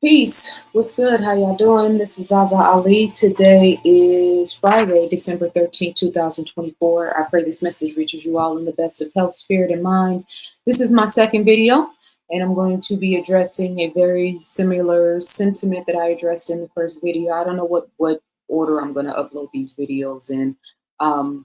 Peace. What's good? How y'all doing? This is ZaZaAli. Today is Friday, December 13th, 2024. I pray this message reaches you all in the best of health, spirit, and mind. This is my second video, and I'm going to be addressing a very similar sentiment that I addressed in the first video. I don't know what order I'm going to upload these videos in,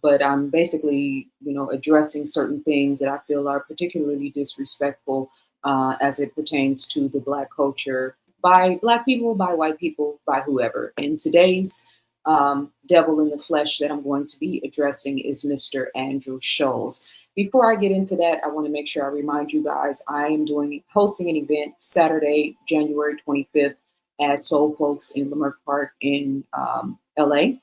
but I'm basically, addressing certain things that I feel are particularly disrespectful as it pertains to the Black culture by Black people, by white people, by whoever. And today's devil in the flesh that I'm going to be addressing is Mr. Andrew Schulz. Before I get into that, I want to make sure I remind you guys I am hosting an event Saturday, January 25th at Soul Folks in Leimert Park in LA.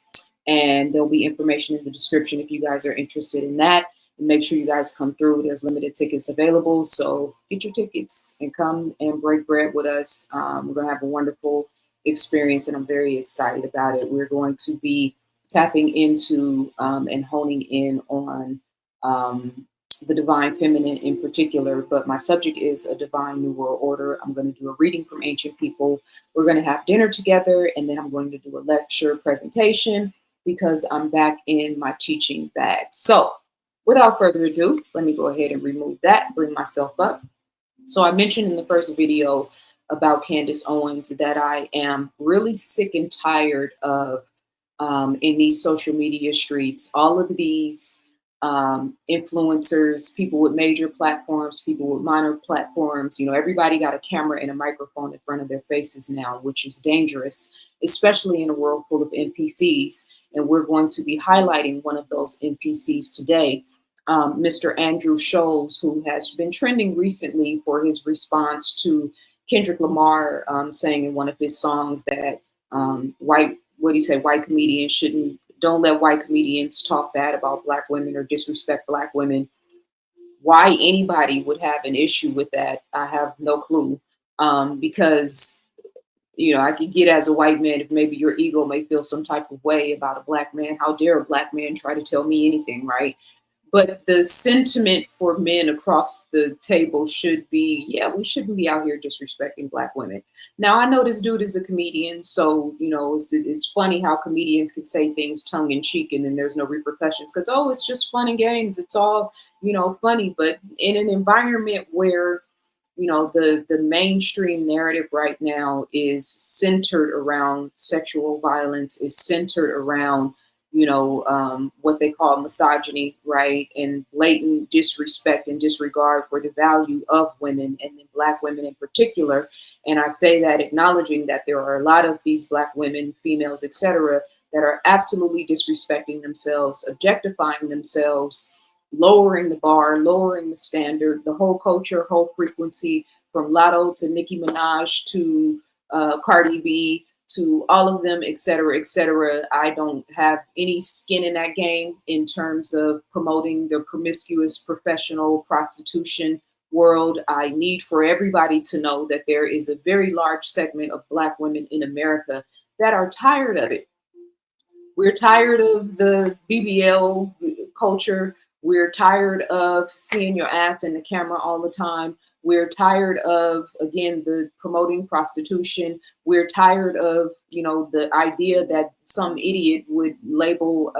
And there'll be information in the description if you guys are interested in that. And make sure you guys come through. There's limited tickets available. So get your tickets and come and break bread with us. We're going to have a wonderful experience, and I'm very excited about it. We're going to be tapping into and honing in on the divine feminine in particular, but my subject is a divine new world order. I'm going to do a reading from ancient people. We're going to have dinner together, and then I'm going to do a lecture presentation because I'm back in my teaching bag. So without further ado, let me go ahead and remove that, bring myself up. So I mentioned in the first video about Candace Owens that I am really sick and tired of in these social media streets, all of these influencers, people with major platforms, people with minor platforms. Everybody got a camera and a microphone in front of their faces now, which is dangerous, especially in a world full of NPCs. And we're going to be highlighting one of those NPCs today. Mr. Andrew Schulz, who has been trending recently for his response to Kendrick Lamar saying in one of his songs that white comedians don't let white comedians talk bad about Black women or disrespect Black women. Why anybody would have an issue with that, I have no clue. Because I could get as a white man if maybe your ego may feel some type of way about a Black man. How dare a Black man try to tell me anything, right? But the sentiment for men across the table should be, we shouldn't be out here disrespecting Black women. Now, I know this dude is a comedian, so, it's funny how comedians can say things tongue in cheek and then there's no repercussions because, it's just fun and games. It's all, funny. But in an environment where, the mainstream narrative right now is centered around sexual violence, is centered around what they call misogyny, right? And blatant disrespect and disregard for the value of women and then Black women in particular. And I say that acknowledging that there are a lot of these Black women, females, etc., that are absolutely disrespecting themselves, objectifying themselves, lowering the bar, lowering the standard, the whole culture, whole frequency, from Lotto to Nicki Minaj to Cardi B, to all of them, et cetera, et cetera. I don't have any skin in that game in terms of promoting the promiscuous professional prostitution world. I need for everybody to know that there is a very large segment of Black women in America that are tired of it. We're tired of the BBL culture. We're tired of seeing your ass in the camera all the time. We're tired of, again, the promoting prostitution. We're tired of, the idea that some idiot would label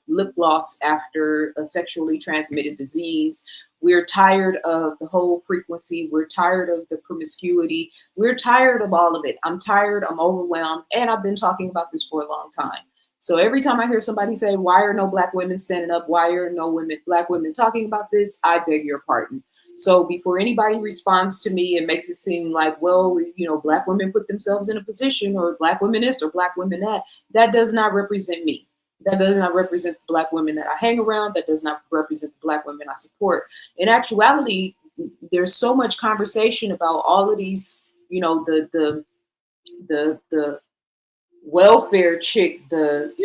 lip gloss after a sexually transmitted disease. We're tired of the whole frequency. We're tired of the promiscuity. We're tired of all of it. I'm tired. I'm overwhelmed. And I've been talking about this for a long time. So every time I hear somebody say, why are no Black women standing up? Why are no Black women talking about this? I beg your pardon. So before anybody responds to me and makes it seem like, well, Black women put themselves in a position, or Black women this or Black women that does not represent me. That does not represent the Black women that I hang around. That does not represent the Black women I support. In actuality, there's so much conversation about all of these, the welfare chick,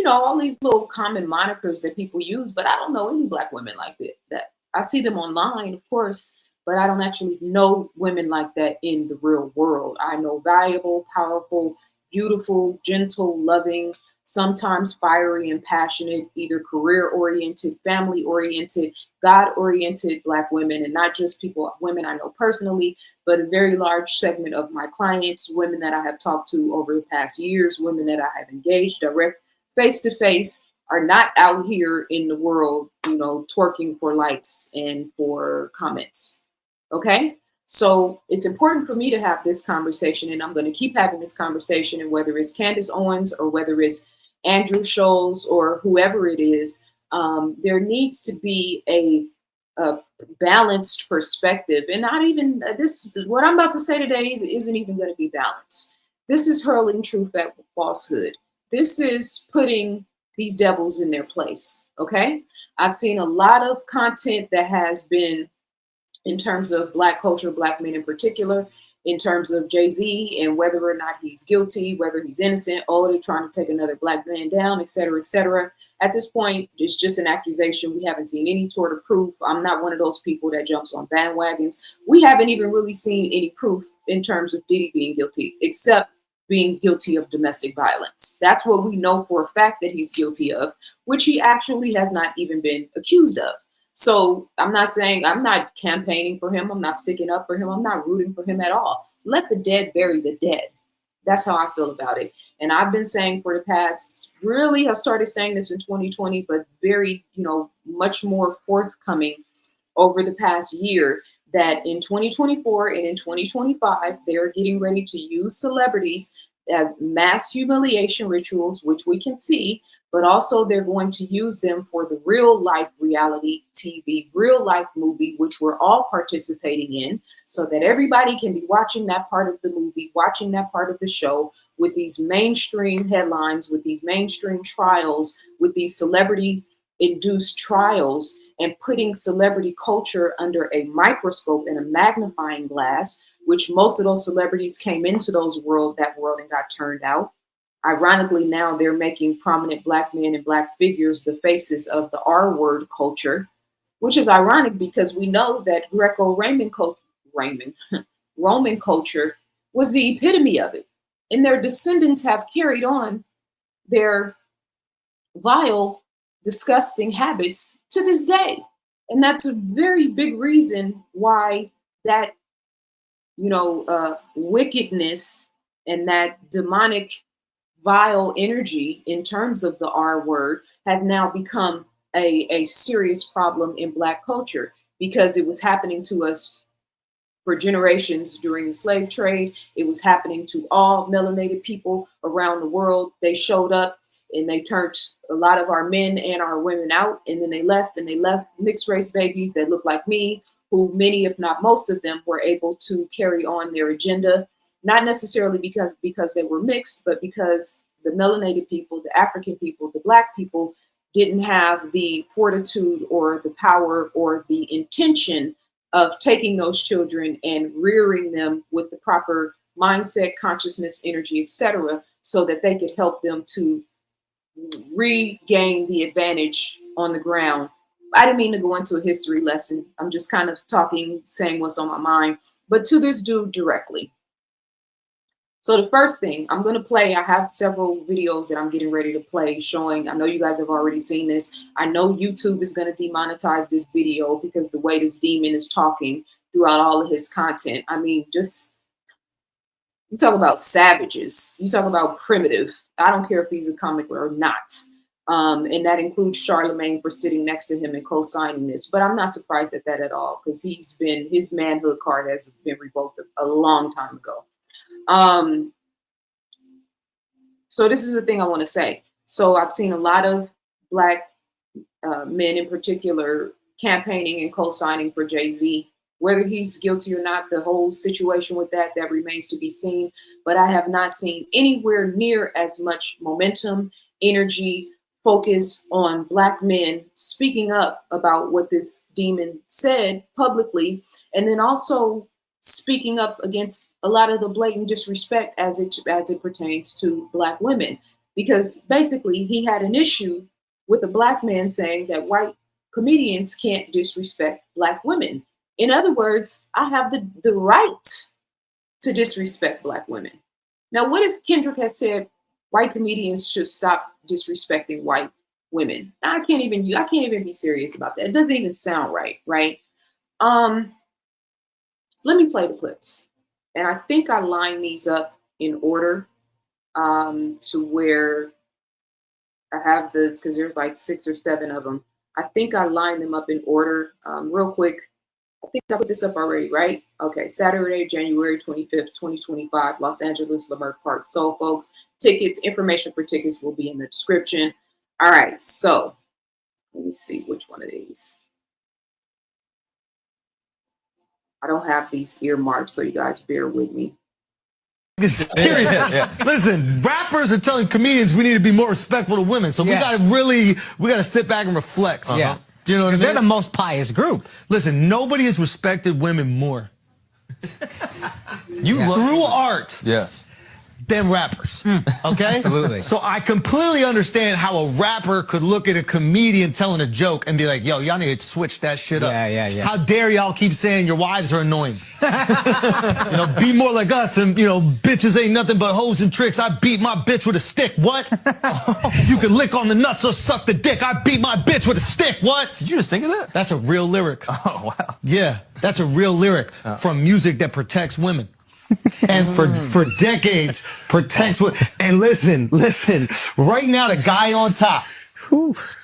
all these little common monikers that people use, but I don't know any Black women like that. I see them online, of course, but I don't actually know women like that in the real world. I know valuable, powerful, beautiful, gentle, loving, sometimes fiery and passionate, either career oriented, family oriented, God oriented Black women, and not just women I know personally, but a very large segment of my clients, women that I have talked to over the past years, women that I have engaged direct face to face, are not out here in the world, twerking for likes and for comments. Okay? So it's important for me to have this conversation, and I'm going to keep having this conversation. And whether it's Candace Owens or whether it's Andrew Schulz or whoever it is, there needs to be a balanced perspective. And not even this, what I'm about to say today isn't even going to be balanced. This is hurling truth at falsehood. This is putting these devils in their place. Okay? I've seen a lot of content that has been, in terms of Black culture, Black men in particular, in terms of Jay-Z and whether or not he's guilty, whether he's innocent, they're trying to take another Black man down, et cetera, et cetera. At this point, it's just an accusation. We haven't seen any sort of proof. I'm not one of those people that jumps on bandwagons. We haven't even really seen any proof in terms of Diddy being guilty, except being guilty of domestic violence. That's what we know for a fact that he's guilty of, which he actually has not even been accused of. So I'm not campaigning for him. I'm not sticking up for him. I'm not rooting for him at all. Let the dead bury the dead. That's how I feel about it. And I've been saying for the past, really, I started saying this in 2020, but very, much more forthcoming over the past year, that in 2024 and in 2025, they're getting ready to use celebrities as mass humiliation rituals, which we can see, but also they're going to use them for the real life reality TV, real life movie, which we're all participating in, so that everybody can be watching that part of the movie, watching that part of the show, with these mainstream headlines, with these mainstream trials, with these celebrity induced trials, and putting celebrity culture under a microscope and a magnifying glass, which most of those celebrities came into that world and got turned out. Ironically, now they're making prominent Black men and Black figures the faces of the R word culture, which is ironic because we know that Roman culture was the epitome of it. And their descendants have carried on their vile, disgusting habits to this day. And that's a very big reason why that, wickedness and that demonic, vile energy in terms of the R word has now become a serious problem in Black culture, because it was happening to us for generations during the slave trade. It was happening to all melanated people around the world. They showed up and they turned a lot of our men and our women out, and then they left mixed race babies that look like me, who many, if not most of them, were able to carry on their agenda, not necessarily because they were mixed, but because the melanated people, the African people, the Black people didn't have the fortitude or the power or the intention of taking those children and rearing them with the proper mindset, consciousness, energy, etc., so that they could help them to regain the advantage on the ground. I didn't mean to go into a history lesson. I'm just kind of saying what's on my mind, but to this dude directly. So the first thing I'm going to play, I have several videos that I'm getting ready to play showing, I know you guys have already seen this. I know YouTube is going to demonetize this video because the way this demon is talking throughout all of his content. I mean, just, you talk about savages, you talk about primitive. I don't care if he's a comic or not. And that includes Charlemagne for sitting next to him and co-signing this. But I'm not surprised at that at all, because his manhood card has been revoked a long time ago. So this is the thing I want to say. So I've seen a lot of Black men in particular campaigning and co-signing for Jay-Z. Whether he's guilty or not, the whole situation with that remains to be seen. But I have not seen anywhere near as much momentum, energy, focus on Black men speaking up about what this demon said publicly, and then also speaking up against a lot of the blatant disrespect as it pertains to Black women. Because basically he had an issue with a Black man saying that white comedians can't disrespect Black women. In other words, I have the right to disrespect Black women. Now, what if Kendrick has said white comedians should stop disrespecting white women? Now, I can't even be serious about that. It doesn't even sound right, right? Um, Let me play the clips. And I think I lined these up in order to where I have this, because there's like 6 or 7 of them. I think I lined them up in order real quick. I think I put this up already, right? Okay, Saturday, January 25th, 2025, Los Angeles, Leimert Park. So, folks, tickets, information for tickets will be in the description. All right, so let me see which one of these. I don't have these earmarked, so you guys bear with me. Listen, rappers are telling comedians we need to be more respectful to women, so we gotta sit back and reflect. Yeah. Do you know what I mean? They're the most pious group. Listen, nobody has respected women more. Through art. Yes. Than rappers. Okay? Absolutely. So I completely understand how a rapper could look at a comedian telling a joke and be like, yo, y'all need to switch that shit up. Yeah. How dare y'all keep saying your wives are annoying? Be more like us, and bitches ain't nothing but hoes and tricks. I beat my bitch with a stick. What? You can lick on the nuts or suck the dick. I beat my bitch with a stick. What? Did you just think of that? That's a real lyric. Oh, wow. Yeah, that's a real lyric from music that protects women. And for decades protects women. And listen, right now the guy on top,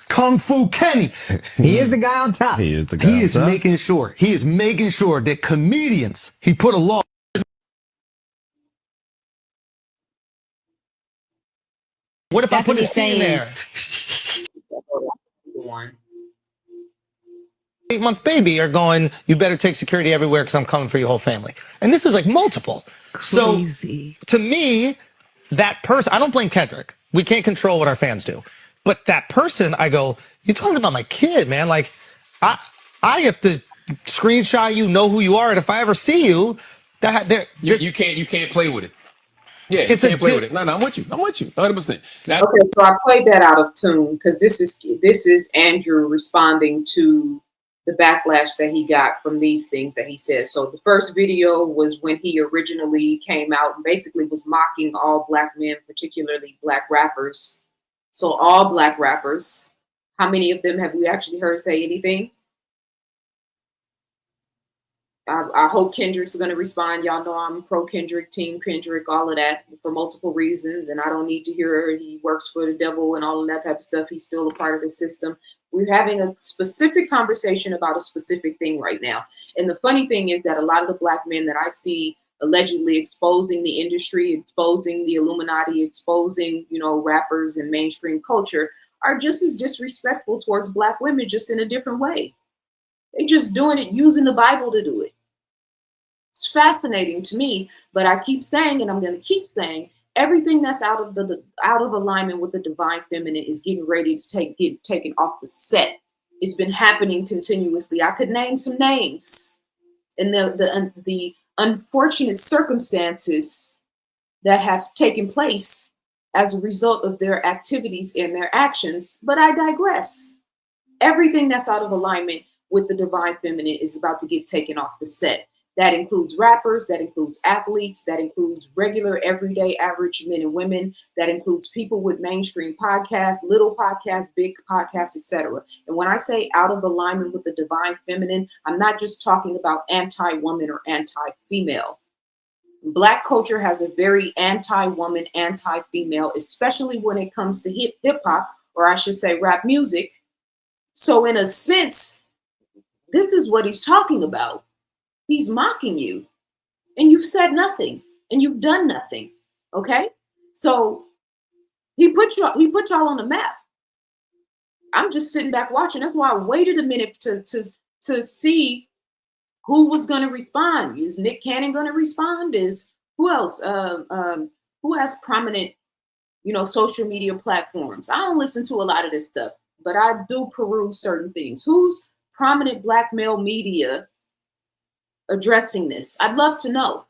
Kung Fu Kenny, he is the guy on top. He is the guy on top. He is making sure that comedians, he put a law. What if I put a scene there? 8-month baby are going, you better take security everywhere because I'm coming for your whole family. And this is like multiple. Crazy. So to me, that person, I don't blame Kendrick. We can't control what our fans do. But that person, I go, you're talking about my kid, man. Like, I have to screenshot you, know who you are, and if I ever see you, you can't play with it. Yeah, you can't play with it. No, I'm with you. 100%. Okay, so I played that out of tune because this is Andrew responding to the backlash that he got from these things that he said. So the first video was when he originally came out and basically was mocking all black men, particularly black rappers. So all black rappers, how many of them have we actually heard say anything? I hope Kendrick's going to respond. Y'all know I'm pro Kendrick, team Kendrick, all of that for multiple reasons. And I don't need to hear he works for the devil and all of that type of stuff. He's still a part of the system. We're having a specific conversation about a specific thing right now. And the funny thing is that a lot of the black men that I see allegedly exposing the industry, exposing the Illuminati, exposing, rappers and mainstream culture are just as disrespectful towards black women, just in a different way. They're just doing it, using the Bible to do it. It's fascinating to me, but I keep saying, and I'm going to keep saying, everything that's out of alignment with the divine feminine is getting ready to get taken off the set. It's been happening continuously. I could name some names, and the unfortunate circumstances that have taken place as a result of their activities and their actions. But I digress. Everything that's out of alignment with the divine feminine is about to get taken off the set. That includes rappers, that includes athletes, that includes regular, everyday, average men and women, that includes people with mainstream podcasts, little podcasts, big podcasts, etc. And when I say out of alignment with the divine feminine, I'm not just talking about anti-woman or anti-female. Black culture has a very anti-woman, anti-female, especially when it comes to hip-hop, or I should say rap music. So in a sense, this is what he's talking about. He's mocking you, and you've said nothing, and you've done nothing. Okay, so he put y'all on the map. I'm just sitting back watching. That's why I waited a minute to see who was going to respond. Is Nick Cannon going to respond? Is who else? Who has prominent, social media platforms? I don't listen to a lot of this stuff, but I do peruse certain things. Who's prominent black male media addressing this? I'd love to know.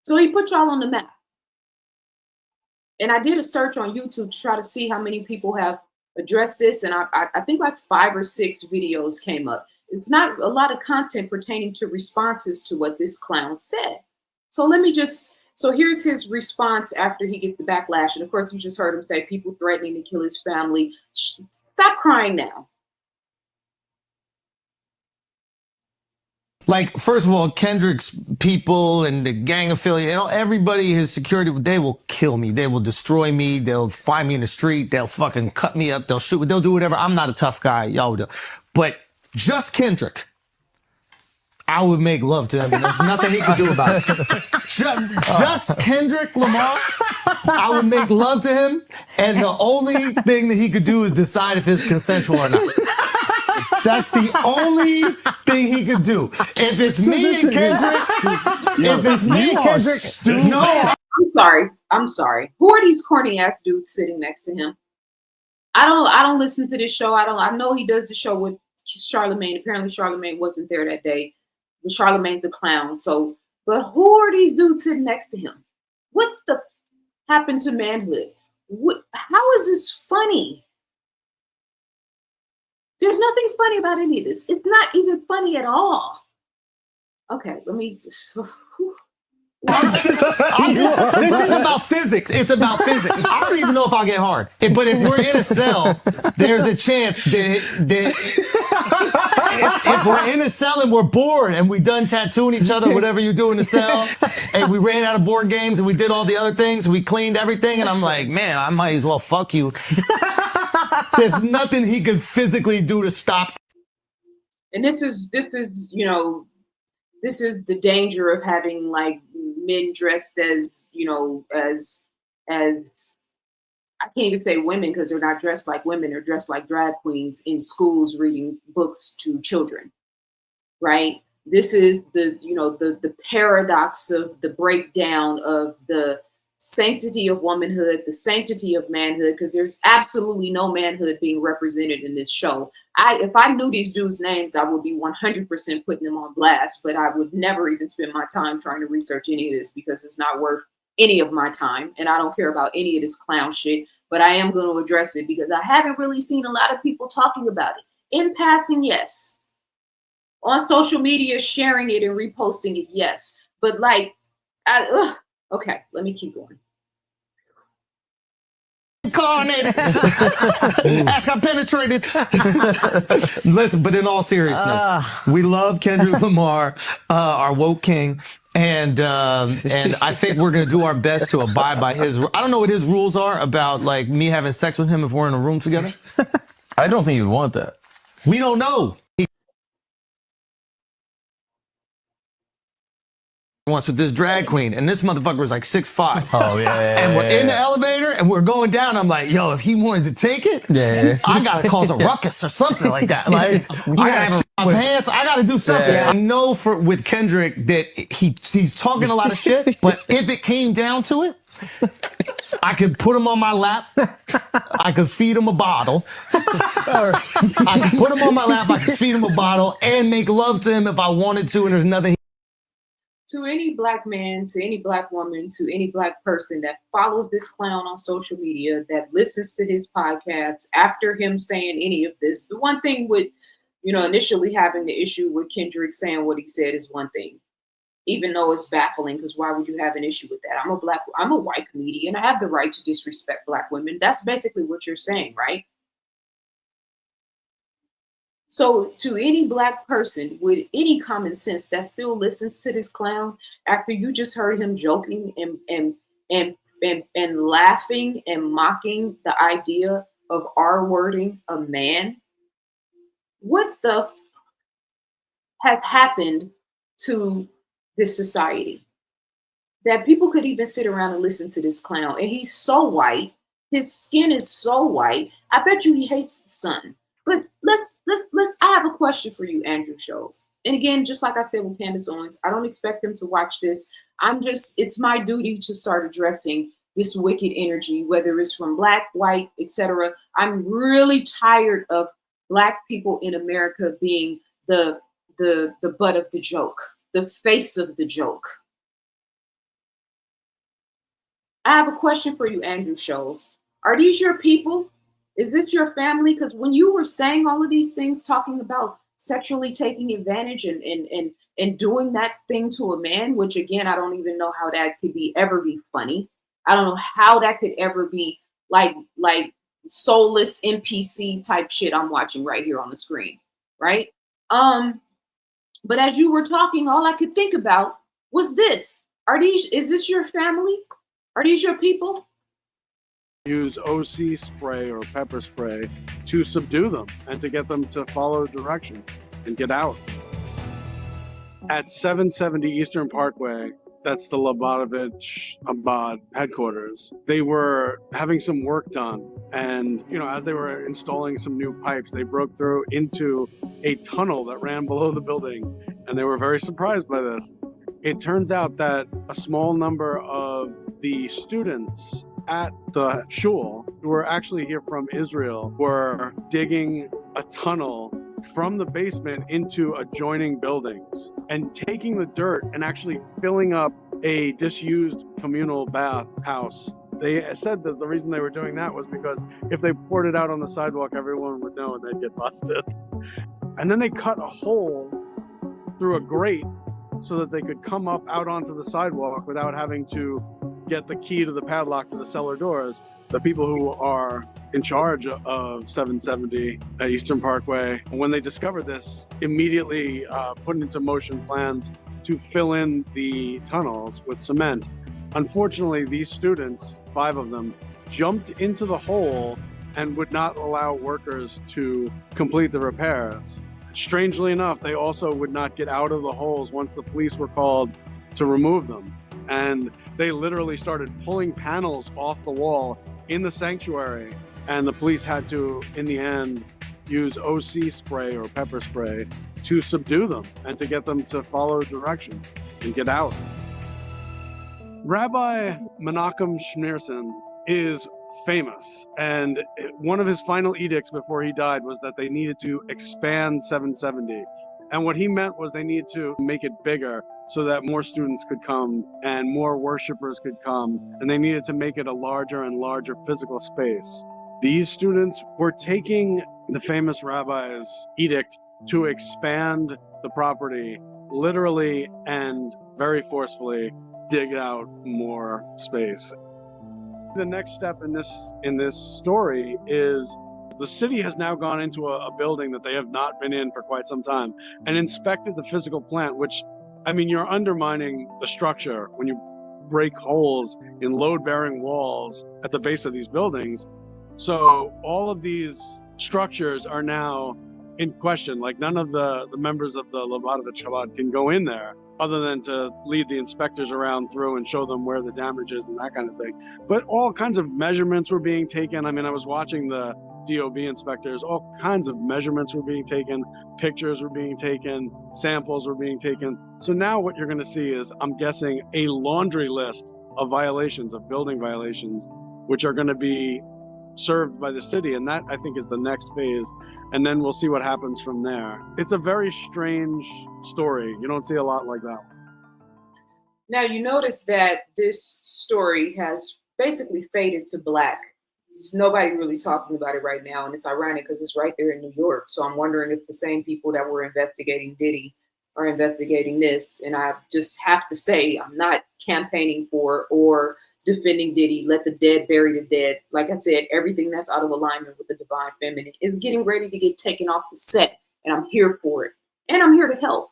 So he put y'all on the map. And I did a search on YouTube to try to see how many people have addressed this. And I think like 5 or 6 videos came up. It's not a lot of content pertaining to responses to what this clown said. So let me just So here's his response after he gets the backlash. And of course, you just heard him say people threatening to kill his family. Stop crying now. Like, first of all, Kendrick's people and the gang affiliate, everybody, his security, they will kill me. They will destroy me. They'll find me in the street. They'll fucking cut me up. They'll shoot me. They'll do whatever. I'm not a tough guy. Y'all do. But just Kendrick, I would make love to him. And there's nothing he could do about it. Just Kendrick Lamar, I would make love to him. And the only thing that he could do is decide if it's consensual or not. That's the only thing he could do. If it's me and Kendrick, no. I'm sorry. Who are these corny ass dudes sitting next to him? I don't listen to this show. I know he does the show with Charlemagne. Apparently Charlemagne wasn't there that day. But Charlemagne's the clown. So, but who are these dudes sitting next to him? What the happened to manhood? How is this funny? There's nothing funny about any of this. It's not even funny at all. Okay, let me just. This is about physics. It's about physics. I don't even know if I'll get hard. But if we're in a cell, there's a chance that if we're in a cell and we're bored and we done tattooing each other, whatever you do in the cell, and we ran out of board games and we did all the other things, we cleaned everything, and I'm like, man, I might as well fuck you. There's nothing he could physically do to stop. And this is this is the danger of having like men dressed as I can't even say women because they're not dressed like women, they're dressed like drag queens in schools reading books to children, right? This is the paradox of the breakdown of the sanctity of womanhood, the sanctity of manhood, because there's absolutely no manhood being represented in this show. If I knew these dudes' names, I would be 100% putting them on blast, but I would never even spend my time trying to research any of this because it's not worth any of my time, and I don't care about any of this clown shit, but I am going to address it because I haven't really seen a lot of people talking about it. In passing, yes. On social media, sharing it and reposting it, yes. But like, okay, let me keep going. Incarnated. Ask how penetrated. Listen, but in all seriousness, we love Kendrick Lamar, our woke king. And I think we're going to do our best to abide by his. I don't know what his rules are about, like me having sex with him if we're in a room together. I don't think you'd want that. We don't know. Once with this drag queen, and this motherfucker was like 6'5". Oh yeah. And we're in the elevator, and we're going down. I'm like, yo, if he wanted to take it, I gotta cause a ruckus or something like that. Like, I gotta have my pants. I gotta do something. Yeah. I know with Kendrick that he's talking a lot of shit, but if it came down to it, I could put him on my lap. I could feed him a bottle. I could put him on my lap. I could feed him a bottle and make love to him if I wanted to. And there's nothing. To any black man, to any black woman, to any black person that follows this clown on social media, that listens to his podcast after him saying any of this, the one thing with, initially having the issue with Kendrick saying what he said is one thing, even though it's baffling, because why would you have an issue with that? I'm a white comedian. I have the right to disrespect black women. That's basically what you're saying, right? So to any black person with any common sense that still listens to this clown after you just heard him joking and laughing and mocking the idea of R-wording a man, what the has happened to this society that people could even sit around and listen to this clown? And he's so white, his skin is so white. I bet you he hates the sun. But I have a question for you, Andrew Schulz. And again, just like I said with Candace Owens, I don't expect him to watch this. It's my duty to start addressing this wicked energy, whether it's from black, white, etc. I'm really tired of black people in America being the butt of the joke, the face of the joke. I have a question for you, Andrew Schulz. Are these your people? Is this your family? Because when you were saying all of these things, talking about sexually taking advantage and doing that thing to a man, which again, I don't even know how that could ever be funny. I don't know how that could ever be like soulless NPC type shit I'm watching right here on the screen, right? But as you were talking, all I could think about was this. Is this your family? Are these your people? Use OC spray or pepper spray to subdue them and to get them to follow directions and get out. At 770 Eastern Parkway, that's the Lubavitch Abad headquarters, they were having some work done. And, as they were installing some new pipes, they broke through into a tunnel that ran below the building. And they were very surprised by this. It turns out that a small number of the students at the shul, who were actually here from Israel, were digging a tunnel from the basement into adjoining buildings and taking the dirt and actually filling up a disused communal bath house. They said that the reason they were doing that was because if they poured it out on the sidewalk, everyone would know and they'd get busted. And then they cut a hole through a grate so that they could come up out onto the sidewalk without having to get the key to the padlock to the cellar doors. The people who are in charge of 770 Eastern Parkway, when they discovered this, immediately put into motion plans to fill in the tunnels with cement. Unfortunately, these students, 5 of them, jumped into the hole and would not allow workers to complete the repairs. Strangely enough, they also would not get out of the holes once the police were called to remove them. And they literally started pulling panels off the wall in the sanctuary. And the police had to, in the end, use OC spray or pepper spray to subdue them and to get them to follow directions and get out. Rabbi Menachem Schneerson is famous, and one of his final edicts before he died was that they needed to expand 770. And what he meant was they needed to make it bigger so that more students could come and more worshipers could come, and they needed to make it a larger and larger physical space. These students were taking the famous rabbi's edict to expand the property literally and very forcefully, dig out more space. The next step in this story is the city has now gone into a building that they have not been in for quite some time and inspected the physical plant, which, I mean, you're undermining the structure when you break holes in load-bearing walls at the base of these buildings. So all of these structures are now in question. Like, none of the members of the Lubavitch Chabad can go in there other than to lead the inspectors around through and show them where the damage is and that kind of thing. But all kinds of measurements were being taken. I mean, I was watching the DOB inspectors, all kinds of measurements were being taken, pictures were being taken, samples were being taken. So now what you're going to see is, I'm guessing, a laundry list of violations, of building violations, which are going to be served by the city. And that, I think, is the next phase. And then we'll see what happens from there. It's a very strange story. You don't see a lot like that. Now, you notice that this story has basically faded to black. There's nobody really talking about it right now. And it's ironic because it's right there in New York. So I'm wondering if the same people that were investigating Diddy are investigating this. And I just have to say, I'm not campaigning for or defending Diddy. Let the dead bury the dead. Like I said, everything that's out of alignment with the divine feminine is getting ready to get taken off the set. And I'm here for it. And I'm here to help.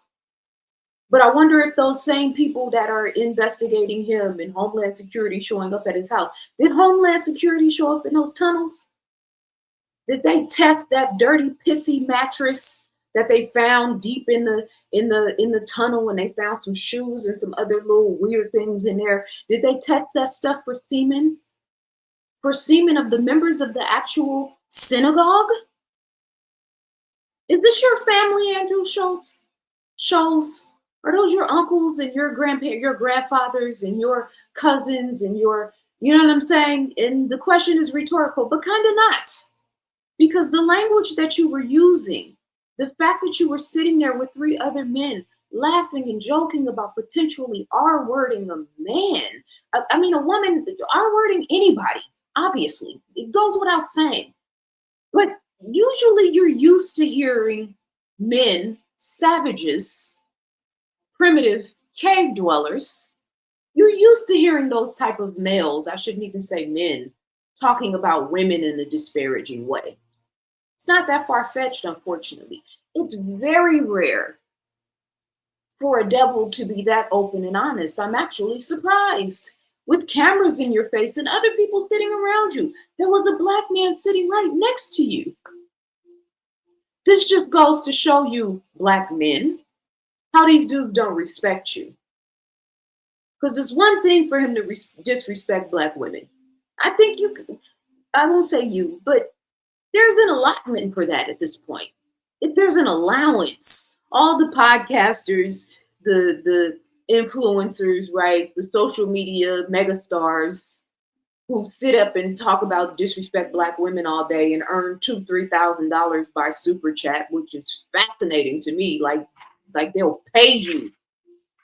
But I wonder if those same people that are investigating him and Homeland Security showing up at his house, did Homeland Security show up in those tunnels? Did they test that dirty, pissy mattress that they found deep in the tunnel, and they found some shoes and some other little weird things in there? Did they test that stuff for semen? For semen of the members of the actual synagogue? Is this your family, Andrew Schulz? Schulz? Are those your uncles and your grandparents, your grandfathers and your cousins and your, you know what I'm saying? And the question is rhetorical, but kind of not. Because the language that you were using, the fact that you were sitting there with 3 other men laughing and joking about potentially R-wording a man. I mean, a woman, R-wording anybody, obviously. It goes without saying. But usually you're used to hearing men, savages, primitive cave dwellers. You're used to hearing those type of males, I shouldn't even say men, talking about women in a disparaging way. It's not that far-fetched, unfortunately. It's very rare for a devil to be that open and honest. I'm actually surprised. With cameras in your face and other people sitting around you. There was a black man sitting right next to you. This just goes to show you, black men, how these dudes don't respect you. Because it's one thing for him to disrespect black women. I think I won't say you, but there's an allotment for that at this point. If there's an allowance, all the podcasters, the influencers, right? The social media megastars who sit up and talk about disrespect black women all day and earn $2,000-$3,000 by super chat, which is fascinating to me. Like they'll pay you.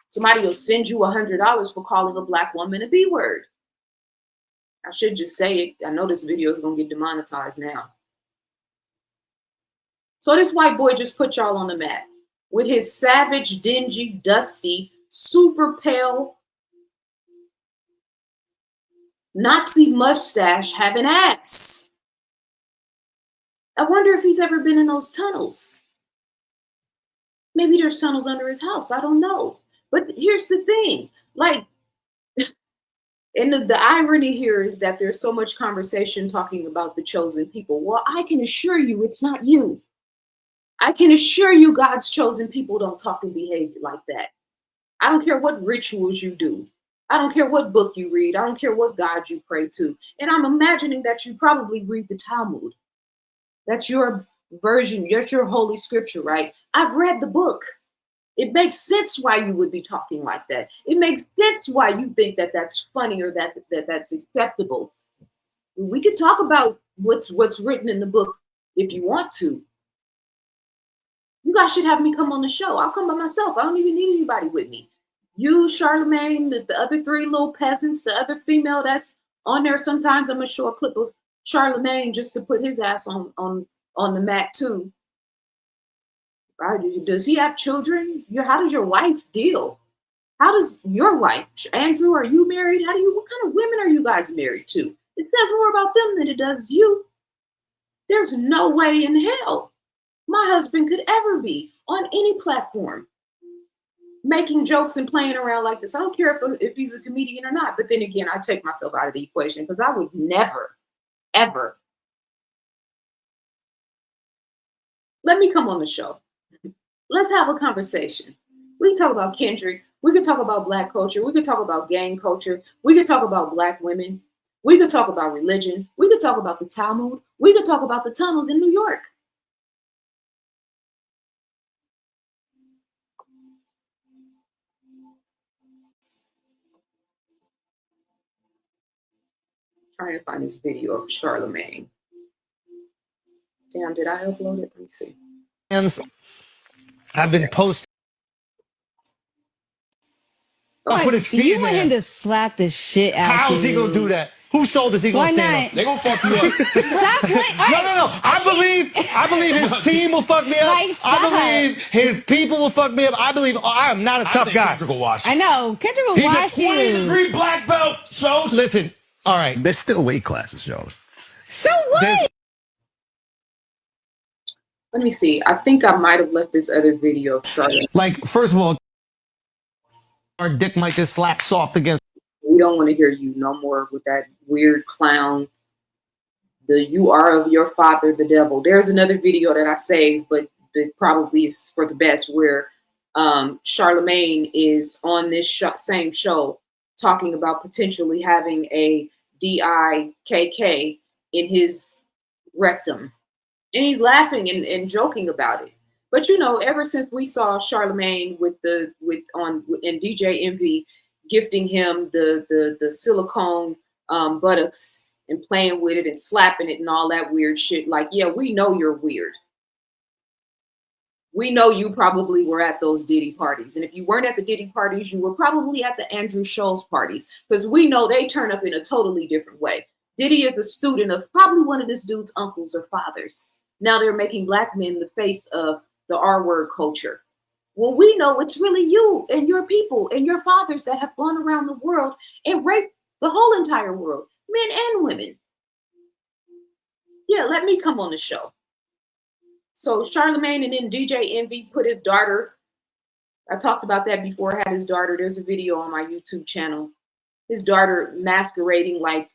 Somebody will send you $100 for calling a black woman a B word. I should just say it. I know this video is gonna get demonetized now. So this white boy just put y'all on the map with his savage, dingy, dusty, super pale Nazi mustache having ass. I wonder if he's ever been in those tunnels. Maybe there's tunnels under his house. I don't know. But here's the thing, like, and the irony here is that there's so much conversation talking about the chosen people. Well, I can assure you it's not you. I can assure you God's chosen people don't talk and behave like that. I don't care what rituals you do. I don't care what book you read. I don't care what God you pray to. And I'm imagining that you probably read the Talmud. That's your version. That's your holy scripture, right? I've read the book. It makes sense why you would be talking like that. It makes sense why you think that that's funny or that's acceptable. We could talk about what's written in the book if you want to. You guys should have me come on the show. I'll come by myself. I don't even need anybody with me. You, Charlemagne, the other three little peasants, the other female that's on there. Sometimes I'm gonna show a clip of Charlemagne just to put his ass on the mat too. Does he have children? How does your wife deal? How does your wife, Andrew, are you married? What kind of women are you guys married to? It says more about them than it does you. There's no way in hell my husband could ever be on any platform making jokes and playing around like this. I don't care if he's a comedian or not. But then again, I take myself out of the equation because I would never, ever. Let me come on the show. Let's have a conversation. We can talk about Kendrick. We could talk about Black culture. We could talk about gang culture. We could talk about Black women. We could talk about religion. We could talk about the Talmud. We could talk about the tunnels in New York. Trying to find this video of Charlemagne. Damn, did I upload it? Let me see. Have been posting. Put his feet you in want there. him to slap the shit out of you. How is he gonna do that? Whose shoulders he gonna stand on? They gonna fuck you up. Stop playing. No. I believe his team will fuck me up. Like, stop. I believe his people will fuck me up. I believe I am not a tough guy. Kendrick will wash you. I know. Kendrick will He's wash a you. 20-degree black belt, Schulz. Listen, all right. There's still weight classes, Charlotte. So what? Let me see. I think I might have left this other video of Charlotte. Like, first of all, our dick might just slap soft against. We don't want to hear you no more with that weird clown. You are of your father, the devil. There's another video that I saved, but it probably is for the best, where Charlemagne is on this same show talking about potentially having a DIKK in his rectum. And he's laughing and joking about it. But you know, ever since we saw Charlemagne in DJ Envy gifting him the silicone buttocks and playing with it and slapping it and all that weird shit, like, yeah, we know you're weird. We know you probably were at those Diddy parties. And if you weren't at the Diddy parties, you were probably at the Andrew Schulz parties, because we know they turn up in a totally different way. Diddy is a student of probably one of this dude's uncles or fathers. Now they're making black men the face of the R word culture. Well, we know it's really you and your people and your fathers that have gone around the world and raped the whole entire world, men and women. Yeah, let me come on the show. So Charlemagne and then DJ Envy put his daughter, I talked about that before, had his daughter, there's a video on my YouTube channel, his daughter masquerading like,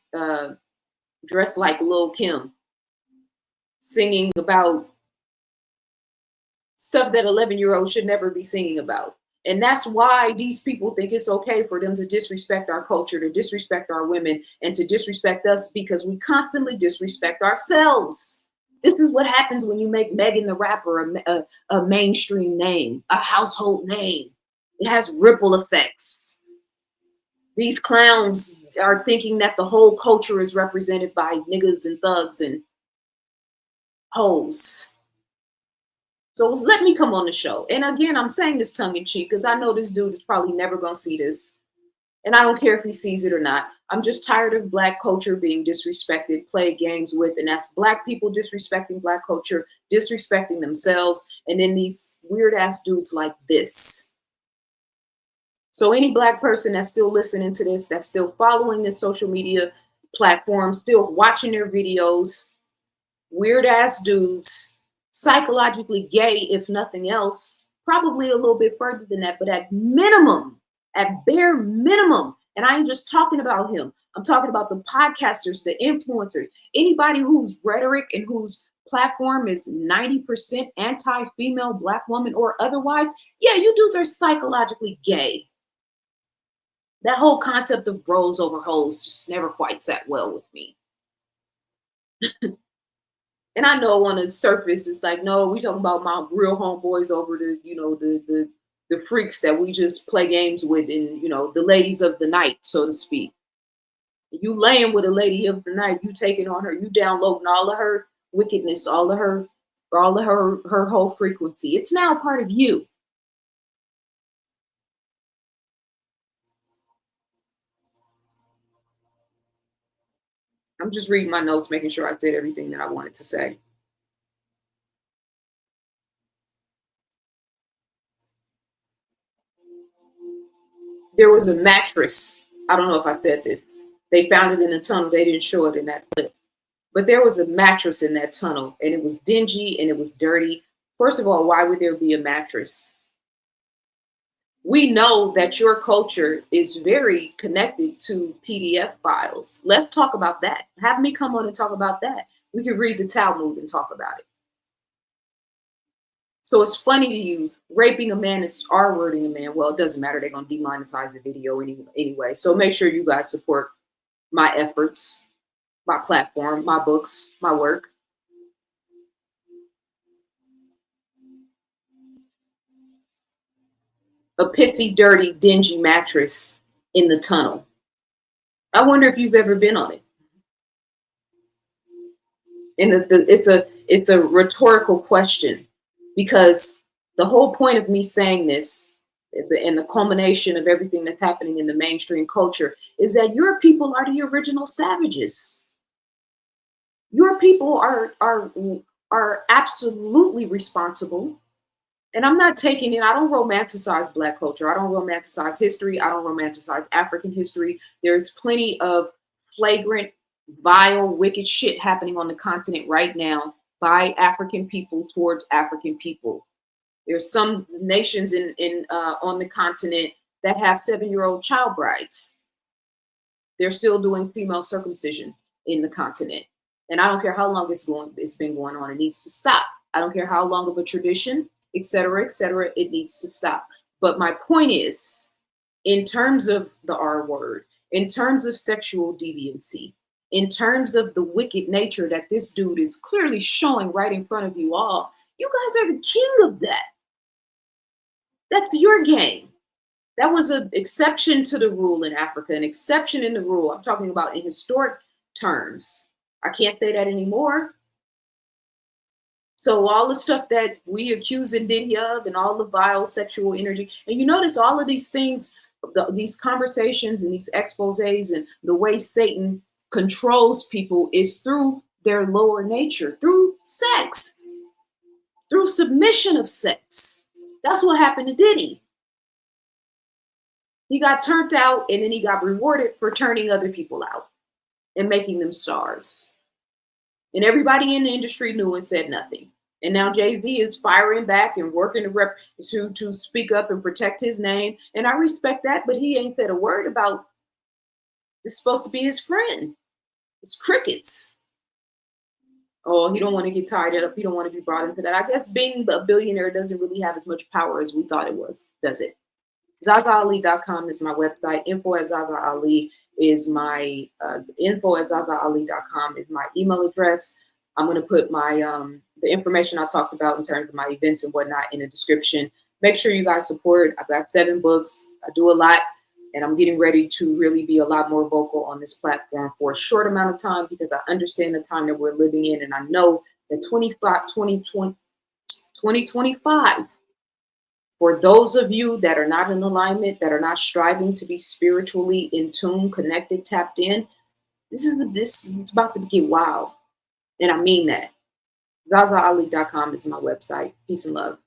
dressed like Lil' Kim, singing about stuff that 11-year-olds should never be singing about. And that's why these people think it's okay for them to disrespect our culture, to disrespect our women, and to disrespect us, because we constantly disrespect ourselves. This is what happens when you make Megan the rapper a mainstream name, a household name. It has ripple effects. These clowns are thinking that the whole culture is represented by niggas and thugs and hoes. So let me come on the show. And again, I'm saying this tongue in cheek because I know this dude is probably never going to see this. And I don't care if he sees it or not. I'm just tired of Black culture being disrespected, played games with. And that's Black people disrespecting Black culture, disrespecting themselves. And then these weird ass dudes like this. So any Black person that's still listening to this, that's still following this social media platform, still watching their videos, weird ass dudes, psychologically gay, if nothing else, probably a little bit further than that, but at minimum, at bare minimum, and I ain't just talking about him, I'm talking about the podcasters, the influencers, anybody whose rhetoric and whose platform is 90% anti-female Black woman or otherwise, yeah, you dudes are psychologically gay. That whole concept of bros over hoes just never quite sat well with me. And I know on the surface, it's like, no, we talking about my real homeboys over the, you know, the freaks that we just play games with, and, you know, the ladies of the night, so to speak. You laying with a lady of the night, you taking on her, you downloading all of her wickedness, all of her whole frequency. It's now part of you. I'm just reading my notes, making sure I said everything that I wanted to say. There was a mattress. I don't know if I said this. They found it in the tunnel. They didn't show it in that clip. But there was a mattress in that tunnel, and it was dingy and it was dirty. First of all, why would there be a mattress? We know that your culture is very connected to PDF files. Let's talk about that. Have me come on and talk about that. We can read the Talmud and talk about it. So it's funny to you, raping a man is R-wording a man. Well, it doesn't matter. They're going to demonetize the video anyway. So make sure you guys support my efforts, my platform, my books, my work. A pissy, dirty, dingy mattress in the tunnel. I wonder if you've ever been on it. And it's a rhetorical question, because the whole point of me saying this and the culmination of everything that's happening in the mainstream culture is that your people are the original savages. Your people are absolutely responsible. And I'm not taking it, I don't romanticize Black culture. I don't romanticize history. I don't romanticize African history. There's plenty of flagrant, vile, wicked shit happening on the continent right now by African people towards African people. There's some nations on the continent that have 7-year-old child brides. They're still doing female circumcision in the continent. And I don't care how long it's been going on. It needs to stop. I don't care how long of a tradition, et cetera, it needs to stop. But my point is, in terms of the R word, in terms of sexual deviancy, in terms of the wicked nature that this dude is clearly showing right in front of you all, you guys are the king of that. That's your game. That was an exception to the rule in Africa, an exception in the rule. I'm talking about in historic terms. I can't say that anymore. So all the stuff that we accuse India of and all the vile sexual energy, and you notice all of these things, these conversations and these exposés and the way Satan controls people is through their lower nature, through sex, through submission of sex. That's what happened to Diddy. He got turned out and then he got rewarded for turning other people out and making them stars. And everybody in the industry knew and said nothing. And now Jay-Z is firing back and working to speak up and protect his name. And I respect that, but he ain't said a word about it's supposed to be his friend. It's crickets. Oh, he don't want to get tied up. He don't want to be brought into that. I guess being a billionaire doesn't really have as much power as we thought it was, does it? ZaZaAli.com is my website. Info@ZaZaAli is my info@ZaZaAli.com is my email address. I'm going to put my the information I talked about in terms of my events and whatnot in the description. Make sure you guys support. I've got 7 books. I do a lot, and I'm getting ready to really be a lot more vocal on this platform for a short amount of time because I understand the time that we're living in, and I know that 2025, for those of you that are not in alignment, that are not striving to be spiritually in tune, connected, tapped in, this is about to get wild. And I mean that. ZaZaAli.com is my website. Peace and love.